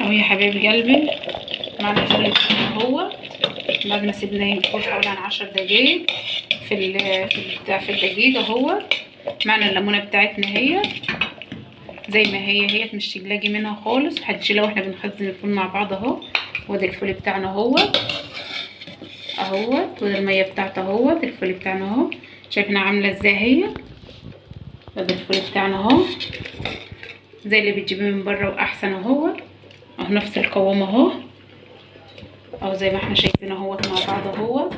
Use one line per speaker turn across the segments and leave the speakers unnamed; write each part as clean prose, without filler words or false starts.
اهو يا حبايب قلبي معنا الفول بتاعنا اهو بعد ما سيبناه يفور حوالي 10 دقايق في الدقيق اهو. معنا الليمونه بتاعتنا هي زي ما هي مش تقلقي منها خالص، هتشيلها واحنا بنخزن الفول مع بعض اهو. وادي الفول بتاعنا اهوت، وادي الميه بتاعته اهوت. الفول بتاعنا اهو شايفينها عامله ازاي هي. وادي الفول بتاعنا اهو زي اللي بتجيبيه من بره واحسن اهو نفس القوام اهو زي ما احنا شايفين اهوت مع بعض اهو.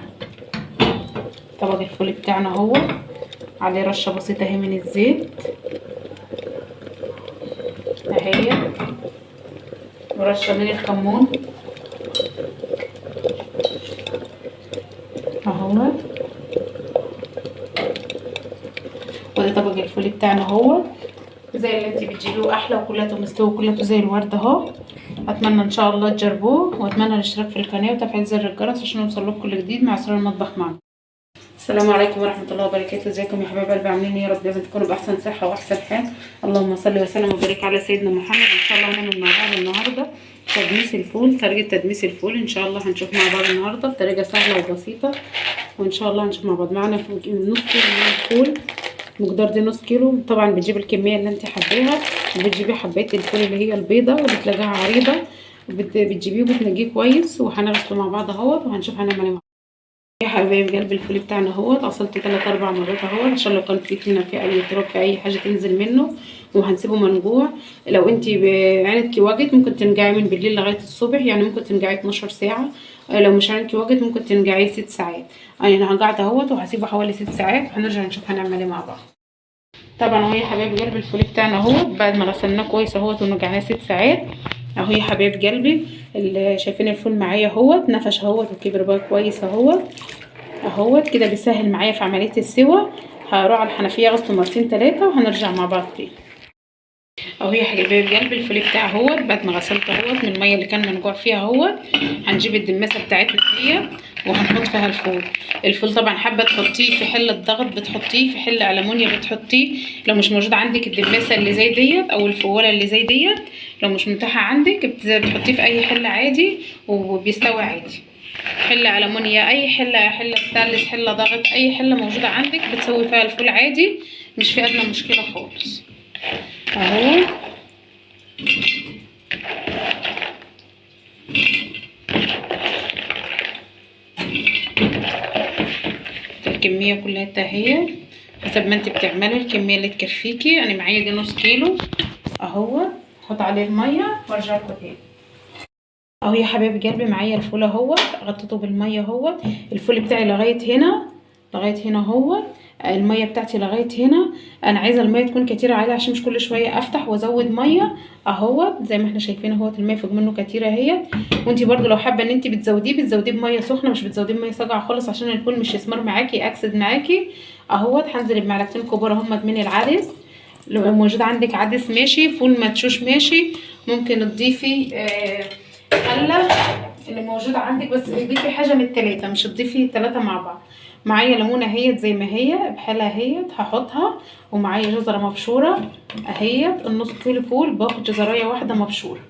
طبق الفول بتاعنا اهو عليه رشه بسيطه اهي من الزيت اهي، ورشه من الكمون اهو. وده طبق الفول بتاعنا اهو زي اللي انت بتجيبيه احلى، وكلته مستوي وكلته زي الورد اهو. اتمنى ان شاء الله تجربوه، واتمنى الاشتراك في القناه وتفعيل زر الجرس عشان يوصلكوا كل جديد مع اسرار المطبخ معنا. السلام عليكم ورحمه الله وبركاته. ازيكم يا حبايب قلبي، عاملين ايه؟ يا رب دايما تكونوا باحسن صحه واحسن حال. اللهم صل وسلم وبارك على سيدنا محمد. ان شاء الله هنعمل مع بعض النهارده تدميس الفول. طريقه تدميس الفول ان شاء الله هنشوف مع بعض النهارده بطريقه سهله وبسيطه، وان شاء الله هنشوف مع بعض. معانا نص كيلو من الفول، مقدار دي نص كيلو. طبعا بتجيب الكميه اللي انت حباها، وبتجيبي حبايه الفول اللي هي البيضه واللي تلاقيها عريضه، بتجيبيه وبتنقيه كويس، وهنغسله مع بعض اهوت وهنشوف هنعمل ايه. يا حبايب قلب الفول بتاعنا اهوت غسلته 3-4 مرات اهوت عشان لو كان في طينه في اي تراب في اي حاجه تنزل منه، وهنسيبه منقوع. لو انت عينك وجت ممكن تنقعيه من بالليل لغايه الصبح، يعني ممكن تنقعيه 12 ساعه. لو مش عينك وجت ممكن تنقعيه 6 ساعات. انا هنقعته اهوت وهسيبه حوالي 6 ساعات، وهنرجع نشوف هنعمل ايه مع بعض. طبعا اهو يا حبايب قلبي الفول بتاعنا اهو بعد ما غسلناه كويس اهوت ونقعناه 6 ساعات اهو يا حبايب قلبي. اللي شايفين الفول معايا اهوت نفش اهوت وكبر بقى كويس اهوت كده بيسهل معايا في عمليه السوى. هروح على الحنفيه غسله مرتين 3 وهنرجع مع بعض تاني. اهو يا حبايب قلبي الفول بتاعي اهوت بعد ما غسلته اهوت من الميه اللي كان منقوع فيها اهوت. هنجيب الدماسه بتاعتنا هي وهنحط فيها الفول طبعا حابه تحطيه في حله ضغط بتحطيه، في حله ألمونيا بتحطيه. لو مش موجود عندك الدماسه اللي زي ديت او الفوله اللي زي ديت، لو مش متاحه عندك بتحطيه في اي حله عادي وبيستوي عادي. حله ألمونيا، اي حله ستانلس، حله ضغط، اي حله موجوده عندك بتسوي فيها الفول عادي، مش في ادنى مشكله خالص اهو. الكميه كلها اهي حسب ما انت بتعملي الكميه اللي تكفيكي. انا معايا دي نص كيلو اهو. احط عليه الميه وارجع لكم تاني اهو يا حبايب قلبي. معايا الفول اهو غطيته بالميه اهو. الفول بتاعي لغايه هنا اهو، الميه بتاعتي لغايه هنا. انا عايزه الميه تكون كتيره عليها عشان مش كل شويه افتح وازود ميه اهو. زي ما احنا شايفين اهو الميه فوق منه كتيره اهي. وانتي برضو لو حابه ان انتي بتزوديه بميه سخنه، مش بتزوديه بميه ساقعه خالص عشان الفول مش يسمر معاكي اكسد معاكي اهو. هنزل بمعلقتين كبار هم من العدس. لو موجود عندك عدس ماشي، فول مدشوش ماشي. ممكن تضيفي خله اللي موجود عندك، بس تضيفي حاجه من الثلاثه مش تضيفي 3 مع بعض. معايا ليمونه اهيت زي ما هي بحالها اهيت هحطها، ومعايا جزره مبشوره اهيت. النص كيلو فول باخد جزرايه واحده مبشوره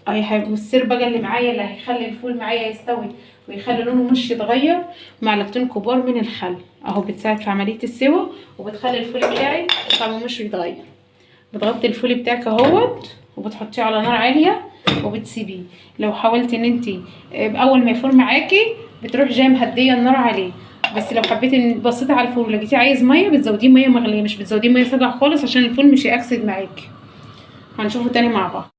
اهي حبيبي. والسر بقى اللي معايا اللي هيخلي الفول معايا يستوي ويخلي لونه مش يتغير، معلقتين كبار من الخل اهو. بتساعد في عمليه السوى وبتخلي الفول بتاعي طعمه مش يتغير. بتغطي الفول بتاعك اهوت وبتحطيه على نار عاليه وبتسيبيه. لو حاولتي ان انت اول ما يفور معاكي بتروح جايه مهديه النار عليه. بس لو حبيتي ان بصيتي على الفول ولقيتيه عايز ميه بتزوديه ميه مغليه، مش بتزوديه ميه ساقعه خالص عشان الفول مش هيأكسد معاكي. هنشوفه تاني مع بعض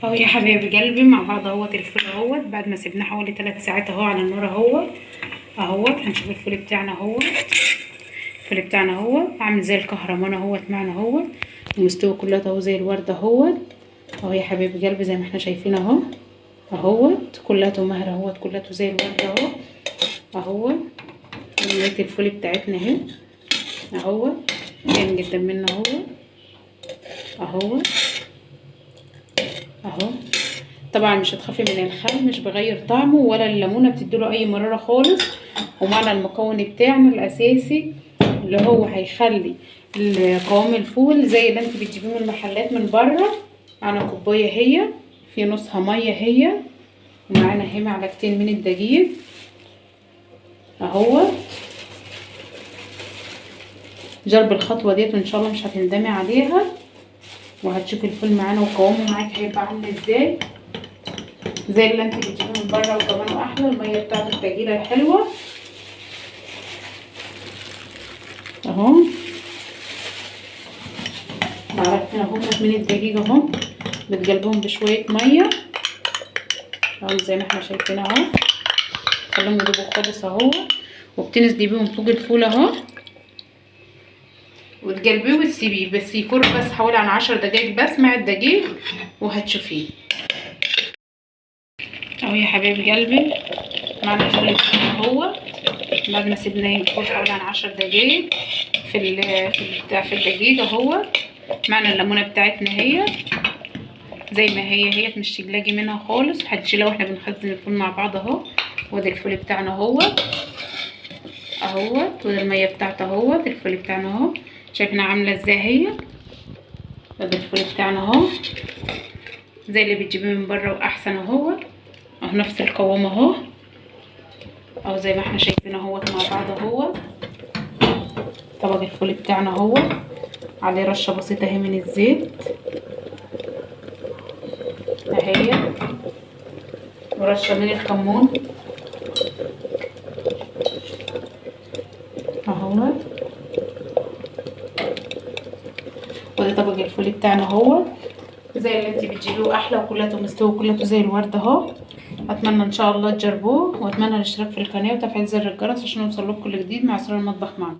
اهو يا حبايبي قلبي مع بعض اهوت. الفول اهوت بعد ما سيبناه حوالي 3 ساعات اهو على النار اهوت. هنشوف الفول بتاعنا اهوت عامل زي الكهرمان اهوت معنا اهوت، ومستوي كلها اهو زي الورده اهوت اهو يا حبايبي قلبي. زي ما احنا شايفين اهوت كلها مهر اهوت كلها زي الورده اهوت. ولقيت الفول بتاعتنا اهوت جاي من قدام منا اهوت. طبعا مش هتخافي من الخل، مش بغير طعمه، ولا الليمونه بتديله اي مراره خالص. ومعنا المكون بتاعنا الاساسي اللي هو هيخلي قوام الفول زي اللي انت بتجيبيه من المحلات من بره معانا كوبايه هي في نصها ميه هي، ومعانا هي معلقتين من الدقيق اهو. جرب الخطوه ديت وان شاء الله مش هتندمي عليها، وهتشوفي الفول معانا وقوامه معاك هيبقى عامل ازاي، زي اللي انت بتجيبيه من بره وكمان احلى. الميه بتاعت التجيله حلوه اهو. معلقتين اهو من الدقيق اهو، بتقلبهم بشويه ميه اهو زي ما احنا شايفين اهو. خليهم يدوبوا خالص اهو، وبتنزلي بيهم فوق الفول اهو، وتقلبيه وتسيبيه بس يفور بس حوالي عن 10 دقايق بس مع الدقيق وهتشوفيه اهو يا حبايب قلبي. معنا الفول اهو بعد ما سيبناه يفور حوالي عن 10 دقايق في الدقيق اهو. معنا الليمونه بتاعتنا هي زي ما هي مش تقلقي منها خالص، هتشيلها واحنا بنخزن الفول مع بعض اهو. وادي الفول بتاعنا اهوت، وادي الميه بتاعته اهوت. الفول بتاعنا اهو شايفينها عامله ازاي هي. وادي الفول بتاعنا اهو زي اللي بتجيبيه من بره واحسن اهو نفس القوام اهو زي ما احنا شايفين اهوت مع بعض اهو. طبق الفول بتاعنا اهو عليه رشه بسيطه اهي من الزيت اهي، ورشه من الكمون اهو. ودي طبق الفول بتاعنا اهو زي اللي انت بتجيبيه احلى، وكلته مستوي وكلته زي الورد اهو. اتمنى ان شاء الله تجربوه، واتمنى الاشتراك في القناه وتفعيل زر الجرس عشان يوصلكوا كل جديد مع اسرار المطبخ معنا.